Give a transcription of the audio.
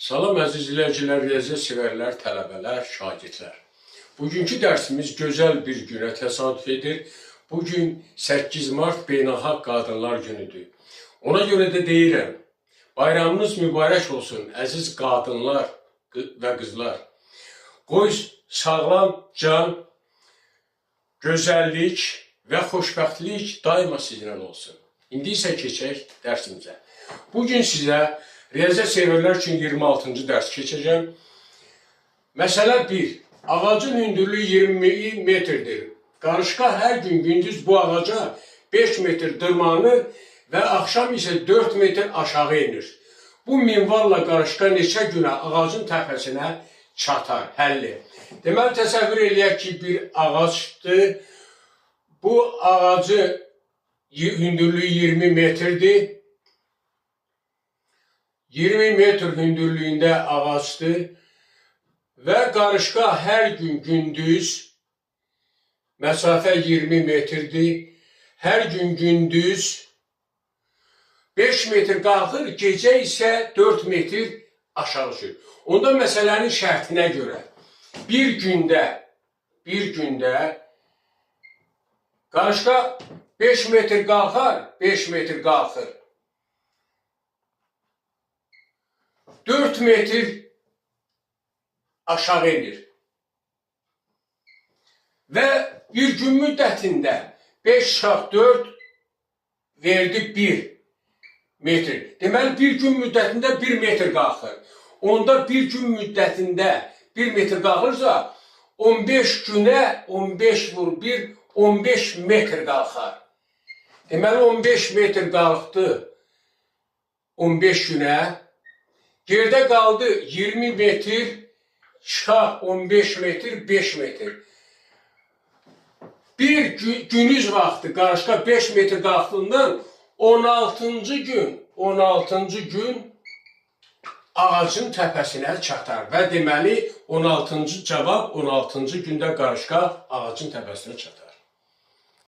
Salam əziz izləyicilər, riyaziyyat sevərlər, tələbələr, şagirdlər. Bugünkü dərsimiz gözəl bir günə təsadüf edir. Bugün 8 mart Beynəlxalq Qadınlar Günüdür. Ona görə də deyirəm, bayramınız mübarək olsun əziz qadınlar və qızlar. Qoy sağlam can, gözəllik və xoşbəxtlik daima sizinlə olsun. İndi isə keçək dərsimizə. Bugün sizə riyaziyyat sevərlər üçün 26-cı dərs keçəcəm. Məsələ 1. Ağacın hündürlüyü 20 metrdir. Qarışqa hər gün gündüz bu ağaca 5 metr dırmanır və axşam isə 4 metr aşağı inir. Bu minvalla qarışqa neçə günə ağacın təpəsinə çatar, həlli. Deməli, təsəvvür eləyək ki, bir ağacdır. Bu ağacı hündürlüyü 20 metrdir. 20 metr hündürlüyündə ağacdır və qarışqa hər gün gündüz, məsafə 20 metrdir, hər gün gündüz 5 metr qalxır, gecə isə 4 metr aşağı düşür. Onda məsələnin şərtinə görə bir gündə qarışqa 5 metr qalxar, 5 metr qalxır. 4 metr aşağı inir. Və bir gün müddətində 5 çarpı 4 verdi 1 metr. Deməli, bir gün müddətində 1 metr qalxır. Onda bir gün müddətində 1 metr qalxırsa, 15 günə 15 vur 1, 15 metr qalxar. Deməli, 15 metr qalxdı 15 günə. Gerdə qaldı 20 metr, çıxaq 15 metr, 5 metr. Bir günüz vaxtı qarışqa 5 metr qalxdığından 16-cı gün ağacın təpəsinə çatar. Və deməli 16-cı cavab 16-cı gündə qarışqa ağacın təpəsinə çatar.